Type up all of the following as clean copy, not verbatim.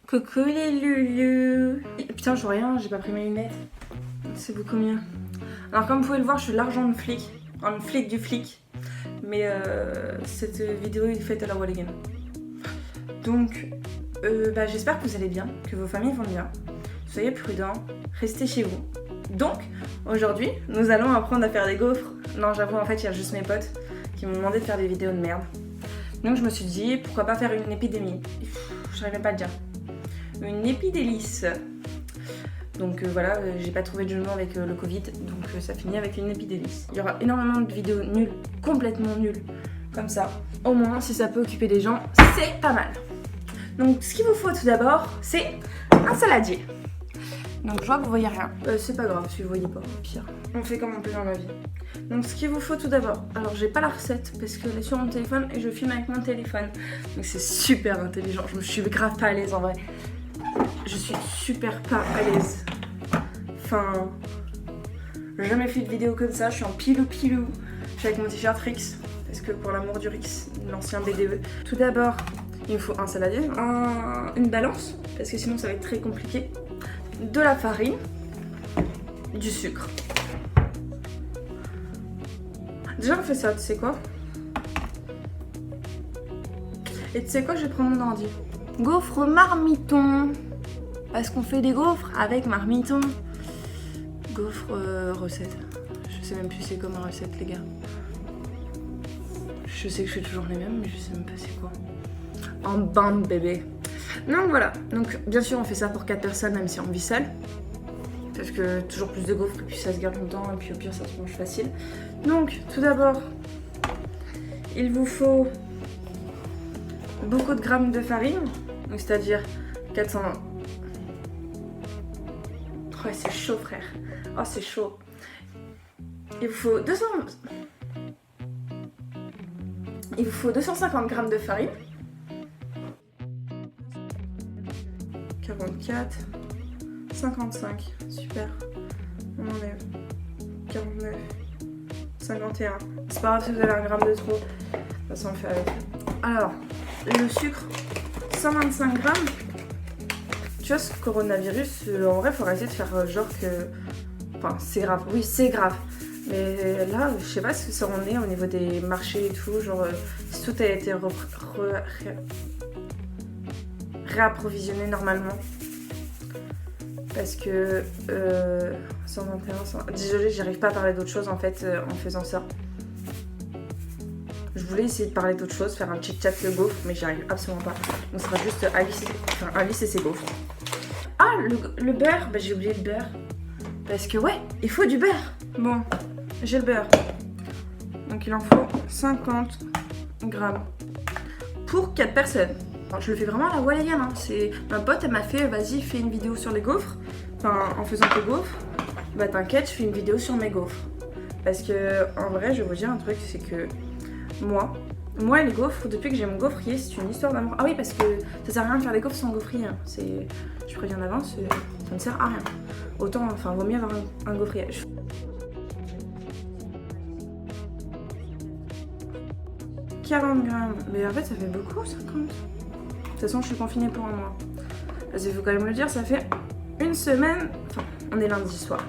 Coucou les loulous. Putain, je vois rien, j'ai pas pris mes lunettes. C'est beaucoup mieux. Alors comme vous pouvez le voir, je suis large en flic. En flic du flic. Mais cette vidéo est faite à la Walligan. Donc, j'espère que vous allez bien, que vos familles vont bien. Soyez prudents, restez chez vous. Donc, aujourd'hui, nous allons apprendre à faire des gaufres. Non, j'avoue, en fait, il y a juste mes potes qui m'ont demandé de faire des vidéos de merde. Donc je me suis dit, pourquoi pas faire une épidémie. J'arrivais pas à le dire. Une épidélice. Donc voilà, j'ai pas trouvé de jeu de mots avec le Covid, donc ça finit avec une épidélice. Il y aura énormément de vidéos nulles, complètement nulles, comme ça. Au moins, si ça peut occuper des gens, c'est pas mal. Donc ce qu'il vous faut tout d'abord, c'est un saladier. Donc je vois que vous voyez rien. C'est pas grave si vous voyez pas, pire. On fait comme on peut dans la vie. Donc ce qu'il vous faut tout d'abord, alors j'ai pas la recette parce qu'elle est sur mon téléphone et je filme avec mon téléphone. Donc c'est super intelligent, je me suis grave pas à l'aise en vrai. Je suis super pas à l'aise. Enfin, j'ai jamais fait de vidéo comme ça, je suis en pilou-pilou. Je suis avec mon t-shirt Rix, parce que pour l'amour du Rix, l'ancien BDE. Tout d'abord, il me faut un saladier, une balance, parce que sinon ça va être très compliqué. De la farine, du sucre. Déjà on fait ça, tu sais quoi? Et tu sais quoi, je vais prendre mon ordi. Gaufre marmiton. Parce qu'on fait des gaufres avec marmiton. Gaufre recette. Je sais même plus c'est comme recette les gars. Je sais que je fais toujours les mêmes mais je sais même pas c'est quoi. En bande bébé. Donc voilà. Donc bien sûr on fait ça pour 4 personnes même si on vit seul. Parce que toujours plus de gaufres et puis ça se garde longtemps et puis au pire ça se mange facile. Donc tout d'abord il vous faut beaucoup de grammes de farine. Donc c'est-à-dire 400. Ouais, c'est chaud, frère. Oh, c'est chaud. Il vous faut 250 grammes de farine. 44. 55. Super. On enlève. 49. 51. C'est pas grave si vous avez un gramme de trop. De toute façon, on fait avec. Alors, le sucre. 125 grammes. Tu vois, ce coronavirus, en vrai, il faudrait essayer de faire genre que... Enfin, c'est grave. Oui, c'est grave. Mais là, je sais pas ce que ça en est au niveau des marchés et tout. Genre, si tout a été réapprovisionné normalement. Parce que... 121... Désolée, j'arrive pas à parler d'autre chose en fait en faisant ça. Je voulais essayer de parler d'autre chose, faire un chit-chat de gaufres, mais j'y arrive absolument pas. Donc, ce sera juste Alice et ses gaufres. Ah, le beurre, j'ai oublié le beurre. Parce que ouais, il faut du beurre. Bon, j'ai le beurre. Donc il en faut 50 grammes. Pour 4 personnes. Alors, je le fais vraiment à la Walligan. Hein. Ma pote, elle m'a fait, vas-y, fais une vidéo sur les gaufres. Enfin, en faisant tes gaufres. Bah t'inquiète, je fais une vidéo sur mes gaufres. Parce que, en vrai, je vais vous dire un truc, c'est que moi, les gaufres, depuis que j'ai mon gaufrier, c'est une histoire d'amour. Ah oui, parce que ça sert à rien de faire des gaufres sans gaufrier. Hein. Je préviens d'avance, ça ne sert à rien. Autant, enfin, vaut mieux avoir un gaufrier. 40 grammes. Mais en fait, ça fait beaucoup, 50. De toute façon, je suis confinée pour un mois. Parce qu'il faut quand même le dire, ça fait une semaine. Enfin, on est lundi soir.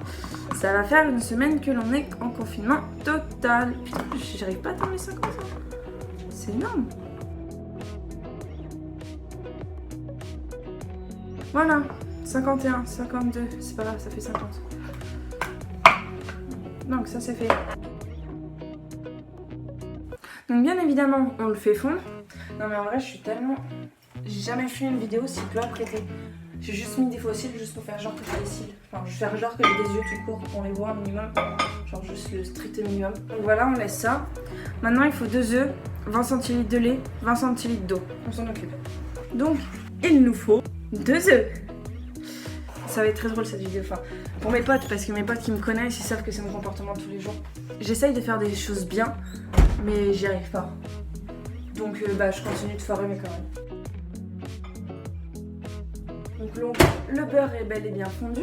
Ça va faire une semaine que l'on est en confinement total. Putain, j'arrive pas à atteindre les 50 ans. C'est énorme. Voilà, 51, 52, c'est pas grave, ça fait 50. Donc ça c'est fait. Donc bien évidemment, on le fait fondre. Non mais en vrai, je suis tellement... J'ai jamais fait une vidéo si peu apprêtée. J'ai juste mis des fossiles juste pour faire genre que j'ai des cils. Enfin, je vais faire genre que j'ai des yeux tout court pour qu'on les voit un minimum. Genre juste le strict minimum. Donc voilà, on laisse ça. Maintenant, il faut 2 œufs, 20 cl de lait, 20 cl d'eau. On s'en occupe. Donc, il nous faut 2 œufs. Ça va être très drôle cette vidéo. Enfin, pour mes potes, parce que mes potes qui me connaissent, ils savent que c'est mon comportement de tous les jours. J'essaye de faire des choses bien, mais j'y arrive pas. Donc, je continue de foirer, mais quand même. Donc le beurre est bel et bien fondu.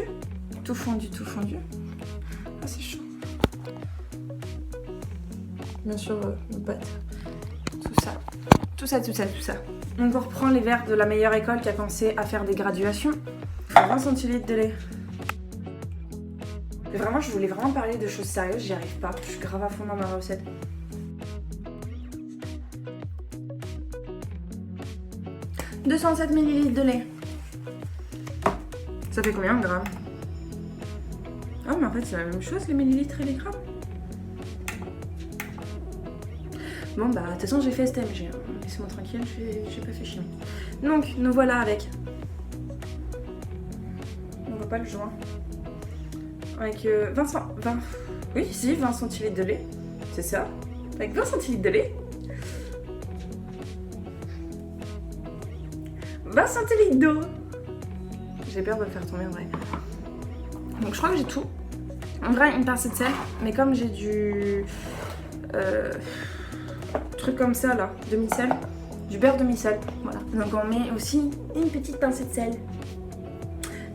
Tout fondu, tout fondu. Ah, c'est chaud. Bien sûr, nos pâtes. Tout ça. Tout ça, tout ça, tout ça. Donc on reprend les verres de la meilleure école qui a commencé à faire des graduations. 20 centilitres de lait. Mais vraiment, je voulais vraiment parler de choses sérieuses, j'y arrive pas. Je suis grave à fond dans ma recette. « 207 ml de lait. Ça fait combien de grammes? Ah mais en fait c'est la même chose les millilitres et les grammes. Bon bah de toute façon j'ai fait STMG, hein. Laissez-moi tranquille, j'ai pas fait chimie. Donc nous voilà avec... On voit pas le joint. Avec 20 centilitres de lait, c'est ça. Avec 20 centilitres de lait. 20 centilitres d'eau. J'ai peur de le faire tomber en vrai. Donc je crois que j'ai tout. En vrai une pincée de sel, mais comme j'ai du truc comme ça là, demi-sel, du beurre demi-sel, voilà. Donc on met aussi une petite pincée de sel.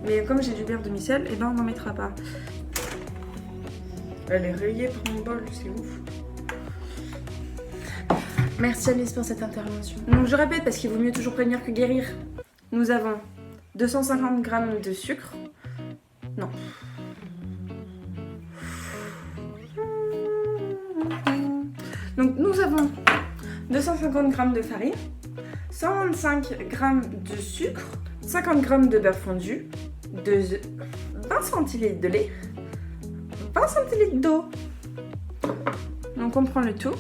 Mais comme j'ai du beurre demi-sel, et ben on n'en mettra pas. Elle est rayée par mon bol, c'est ouf. Merci Alice pour cette intervention. Donc je répète parce qu'il vaut mieux toujours prévenir que guérir. Nous avons 250 g de sucre. Non. Donc nous avons 250 g de farine, 125 g de sucre, 50 g de beurre fondu, 20 centilitres de lait, 20 centilitres d'eau. Donc on prend le tout.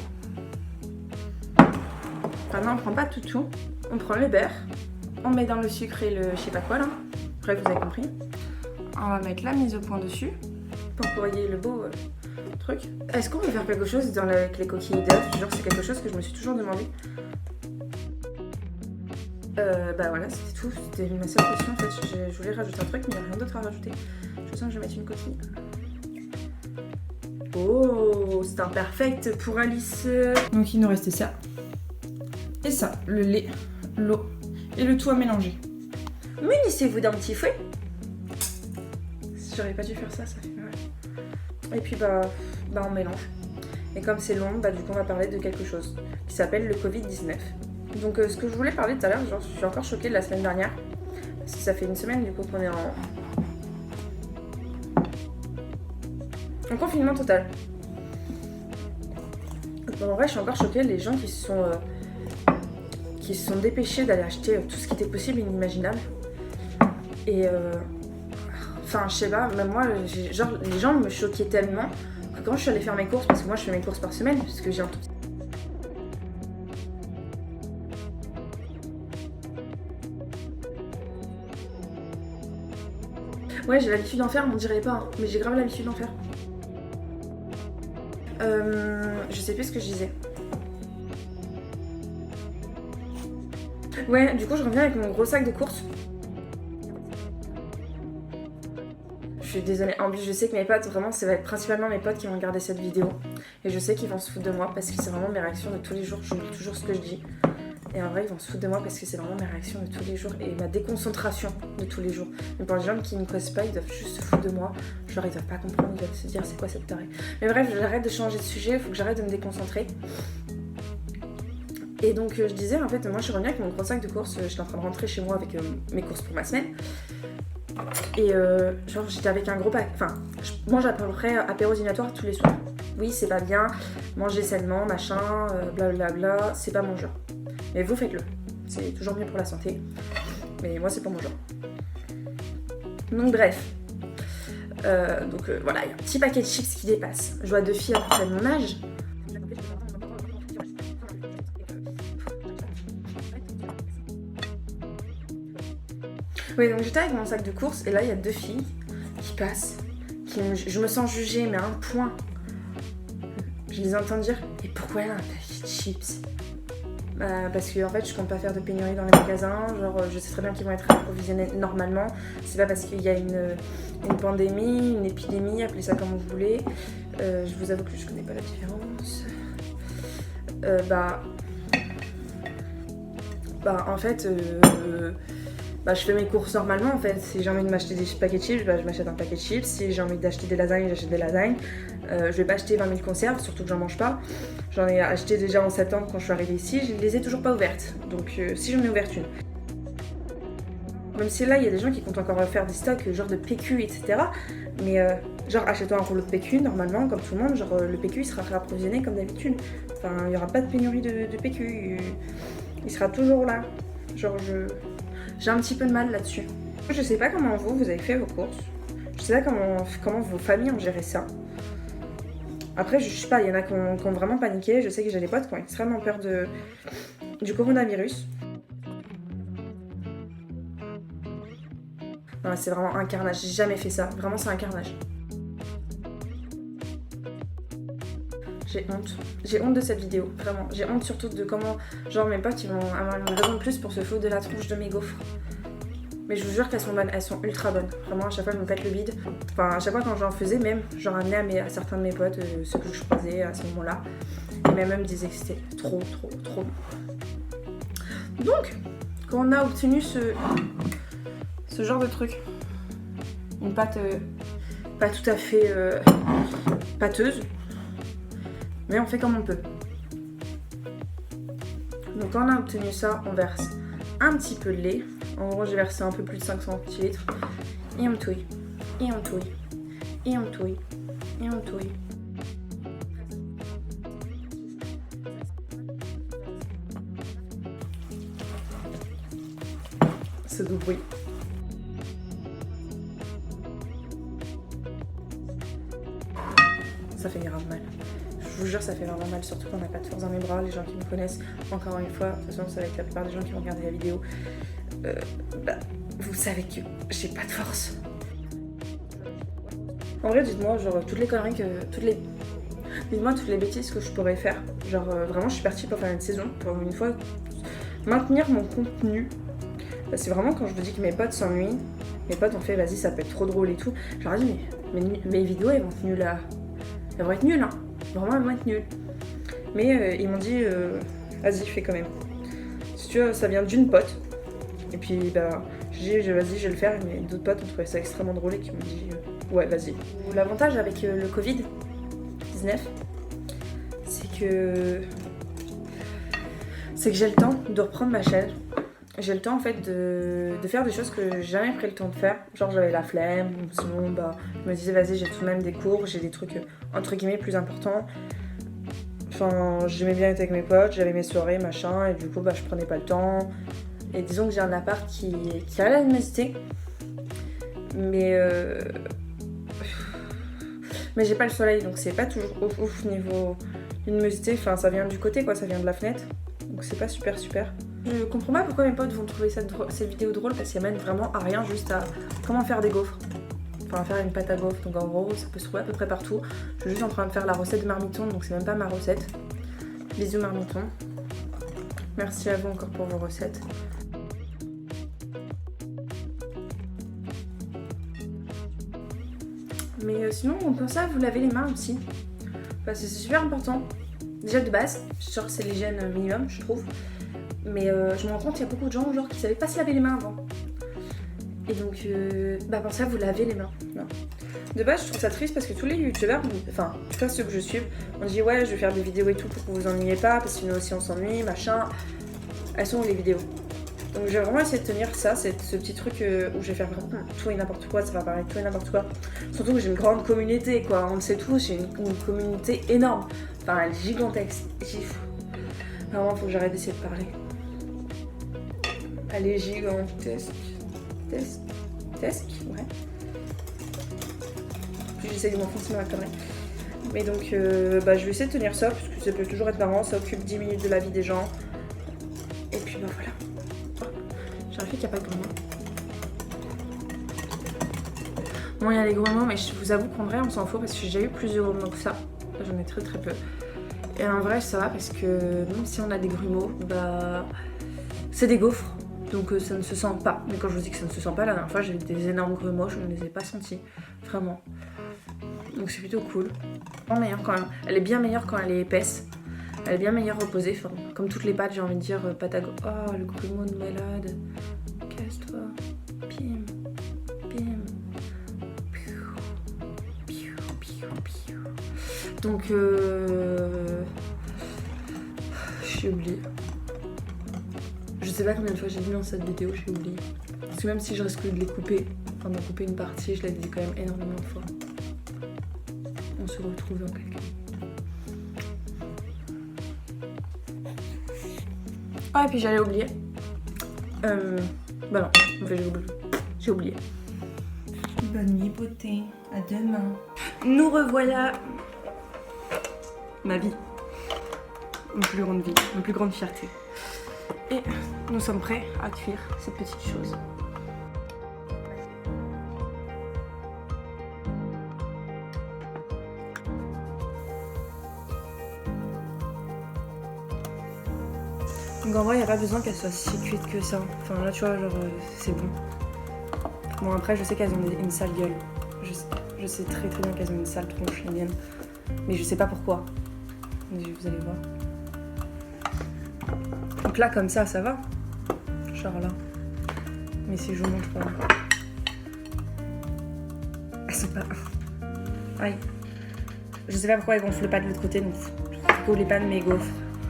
Enfin non, on prend pas tout. On prend le beurre, on met dans le sucre et le je sais pas quoi là. Bref, vous avez compris. On va mettre la mise au point dessus pour que vous voyez le beau truc. Est-ce qu'on peut faire quelque chose avec les coquilles d'œufs? Genre c'est quelque chose que je me suis toujours demandé. Bah voilà, c'était tout. C'était ma seule question en fait. Je voulais rajouter un truc, mais il n'y a rien d'autre à rajouter. Je sens que je vais mettre une coquille. Oh, c'est imperfect pour Alice. Donc il nous restait ça. Et ça, le lait, l'eau et le tout à mélanger. Munissez-vous d'un petit fouet. J'aurais pas dû faire ça, ça fait mal. Et puis bah on mélange. Et comme c'est long, bah du coup on va parler de quelque chose qui s'appelle le Covid-19. Donc ce que je voulais parler tout à l'heure, genre je suis encore choquée de la semaine dernière. Parce que ça fait une semaine du coup qu'on est en confinement total. En vrai je suis encore choquée, les gens qui se sont dépêchés d'aller acheter tout ce qui était possible et inimaginable. Et enfin je sais pas, même moi, genre les gens me choquaient tellement que quand je suis allée faire mes courses, parce que moi je fais mes courses par semaine, parce que j'ai un tout petit... Ouais, j'ai l'habitude d'en faire, on dirait pas, hein, mais j'ai grave l'habitude d'en faire. Je sais plus ce que je disais. Ouais, du coup je reviens avec mon gros sac de courses. Je suis désolée, en plus je sais que mes potes, vraiment ça va être principalement mes potes qui vont regarder cette vidéo. Et je sais qu'ils vont se foutre de moi parce que c'est vraiment mes réactions de tous les jours, j'oublie toujours ce que je dis. Et en vrai ils vont se foutre de moi parce que c'est vraiment mes réactions de tous les jours et ma déconcentration de tous les jours. Mais pour les gens qui ne me connaissent pas, ils doivent juste se foutre de moi. Genre ils doivent pas comprendre, ils doivent se dire c'est quoi cette tarée. Mais bref, j'arrête de changer de sujet, il faut que j'arrête de me déconcentrer. Et donc je disais en fait, moi je suis revenue avec mon gros sac de courses, j'étais en train de rentrer chez moi avec mes courses pour ma semaine. Et genre j'étais avec un gros pack, enfin je mange à peu près apéro-dînatoire tous les soirs. Oui c'est pas bien, manger sainement, machin, blablabla, c'est pas mon genre. Mais vous faites-le, c'est toujours mieux pour la santé. Mais moi c'est pas mon genre. Donc bref. Voilà, il y a un petit paquet de chips qui dépasse. Je vois deux filles à peu près de mon âge. Oui, donc j'étais avec mon sac de courses et là il y a deux filles qui passent. Je me sens jugée, mais à un point. Je les entends dire et pourquoi elle a un paquet de chips? Parce que en fait je compte pas faire de pénurie dans les magasins, genre je sais très bien qu'ils vont être approvisionnés normalement. C'est pas parce qu'il y a une pandémie, une épidémie, appelez ça comme vous voulez. Je vous avoue que je connais pas la différence. En fait bah, je fais mes courses normalement en fait. Si j'ai envie de m'acheter des paquets de chips, bah, je m'achète un paquet de chips. Si j'ai envie d'acheter des lasagnes, j'achète des lasagnes. Je vais pas acheter 20 000 conserves, surtout que j'en mange pas. J'en ai acheté déjà en septembre quand je suis arrivée ici, je les ai toujours pas ouvertes. Donc si j'en ai ouvert une. Même si là il y a des gens qui comptent encore faire des stocks genre de PQ, etc. Mais genre achète-toi un rouleau de PQ normalement comme tout le monde, genre le PQ il sera réapprovisionné comme d'habitude. Enfin il n'y aura pas de pénurie de PQ, il sera toujours là. Genre j'ai un petit peu de mal là-dessus. Je sais pas comment vous avez fait vos courses. Je sais pas comment vos familles ont géré ça. Après je sais pas, il y en a qui ont vraiment paniqué. Je sais que j'ai des potes qui ont extrêmement peur du coronavirus. Non, c'est vraiment un carnage, j'ai jamais fait ça, vraiment c'est un carnage. J'ai honte de cette vidéo, vraiment. J'ai honte surtout de comment, genre mes potes ils vont avoir une raison de plus pour se foutre de la tronche de mes gaufres. Mais je vous jure qu'elles sont bonnes, elles sont ultra bonnes. Vraiment à chaque fois je me pète le bide. Enfin à chaque fois quand j'en faisais même, j'en ramenais à certains de mes potes, ceux que je croisais à ce moment-là. Et mes me disaient que c'était trop bon. Donc, quand on a obtenu ce genre de truc, une pâte pas tout à fait pâteuse, mais on fait comme on peut. Donc quand on a obtenu ça, on verse un petit peu de lait. En gros j'ai versé un peu plus de 5 centilitres. Et on touille, et on touille, et on touille, et on touille. Ce doux bruit. Ça fait grave mal. Je vous jure, ça fait vraiment mal, surtout quand on n'a pas de force dans mes bras. Les gens qui me connaissent, encore une fois, de toute façon, c'est avec la plupart des gens qui vont regarder la vidéo. Vous savez que j'ai pas de force. En vrai, dites-moi, genre, toutes les conneries dites-moi toutes les bêtises que je pourrais faire. Genre, vraiment, je suis partie pour faire une saison, pour une fois, maintenir mon contenu. C'est vraiment quand je vous dis que mes potes s'ennuient. Mes potes ont fait, vas-y, ça peut être trop drôle et tout. Je leur ai dit, mais mes vidéos, elles vont être nulles là. Elles vont être nulles, hein. Vraiment, elles vont être nulles. Mais ils m'ont dit, vas-y, fais quand même. Si tu veux, ça vient d'une pote. Et puis, bah, j'ai dit, vas-y, je vais le faire. Mais d'autres potes ont trouvé ça extrêmement drôle et qui m'ont dit, ouais, vas-y. L'avantage avec le Covid-19, c'est que j'ai le temps de reprendre ma chaîne. J'ai le temps en fait de faire des choses que j'ai jamais pris le temps de faire. Genre j'avais la flemme, sinon bah, je me disais vas-y j'ai tout de même des cours, j'ai des trucs entre guillemets plus importants. Enfin j'aimais bien être avec mes potes, j'avais mes soirées machin et du coup bah je prenais pas le temps. Et disons que j'ai un appart qui a la luminosité. Mais j'ai pas le soleil donc c'est pas toujours ouf niveau luminosité. Enfin ça vient du côté quoi, ça vient de la fenêtre. Donc c'est pas super. Je comprends pas pourquoi mes potes vont trouver cette vidéo drôle parce qu'elle mène vraiment à rien, juste à comment faire des gaufres. Enfin faire une pâte à gaufres, donc en gros ça peut se trouver à peu près partout. Je suis juste en train de faire la recette de marmiton, donc c'est même pas ma recette. Bisous marmiton. Merci à vous encore pour vos recettes. Mais sinon pour ça vous lavez les mains aussi. Parce que c'est super important. Déjà de base, genre c'est l'hygiène minimum je trouve. Mais je me rends compte qu'il y a beaucoup de gens genre, qui savaient pas se laver les mains avant. Et donc, pour ça, vous lavez les mains. Non. De base, je trouve ça triste parce que tous les youtubeurs, enfin, en tout cas ceux que je suis, on dit ouais, je vais faire des vidéos et tout pour que vous ennuyez pas, parce que nous aussi on s'ennuie, machin. Elles sont où les vidéos? Donc, j'ai vraiment essayé de tenir ça, ce petit truc où je vais faire vraiment tout et n'importe quoi, ça va paraître tout et n'importe quoi. Surtout que j'ai une grande communauté, quoi. On le sait tous, j'ai une communauté énorme. Enfin, elle est gigantesque. Vraiment, faut que j'arrête d'essayer de parler. Elle est gigantesque. Ouais. Puis j'essaie de m'enfoncer dans la connerie. Mais donc, je vais essayer de tenir ça, parce que ça peut toujours être marrant, ça occupe 10 minutes de la vie des gens. Et puis, bah voilà. J'ai vérifié qu'il n'y a pas de grumeaux. Bon, il y a les grumeaux, mais je vous avoue qu'en vrai, on s'en fout, parce que j'ai déjà eu plus de grumeaux que ça. J'en ai très peu. Et en vrai, ça va, parce que même si on a des grumeaux, bah, c'est des gaufres. Donc ça ne se sent pas. Mais quand je vous dis que ça ne se sent pas, la dernière fois j'ai eu des énormes grumeaux, je ne les ai pas sentis. Vraiment. Donc c'est plutôt cool. Meilleure quand même. Elle est bien meilleure quand elle est épaisse. Elle est bien meilleure reposée. Enfin, comme toutes les pâtes, j'ai envie de dire pâte à gaufre. Oh, le grumeau de malade. Casse-toi. Donc j'ai oublié. Je sais pas combien de fois j'ai dit dans cette vidéo, j'ai oublié. Parce que même si je risque de les couper, enfin d'en couper une partie, je l'ai dit quand même énormément de fois. On se retrouve dans quelques minutes. Ah et puis j'allais oublier. Bah non, en fait j'ai oublié. Bonne nuit beauté, à demain. Nous revoilà. Ma vie. Ma plus grande vie, ma plus grande fierté. Et nous sommes prêts à cuire cette petite chose. Donc en vrai, il n'y a pas besoin qu'elle soit si cuite que ça. Enfin là, tu vois, genre, c'est bon. Bon, après, je sais qu'elles ont une sale gueule. Je sais très bien qu'elles ont une sale tronche, les miennes. Mais je sais pas pourquoi. Vous allez voir. Donc là, comme ça va. Genre là. Mais si je vous montre pas. Elles sont pas. Ouais. Je sais pas pourquoi elles gonflent pas de l'autre côté, donc faut les pas de mes gaufres.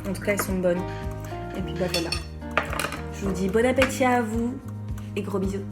En tout cas, elles sont bonnes. Et puis bah voilà. Je vous dis bon appétit à vous et gros bisous.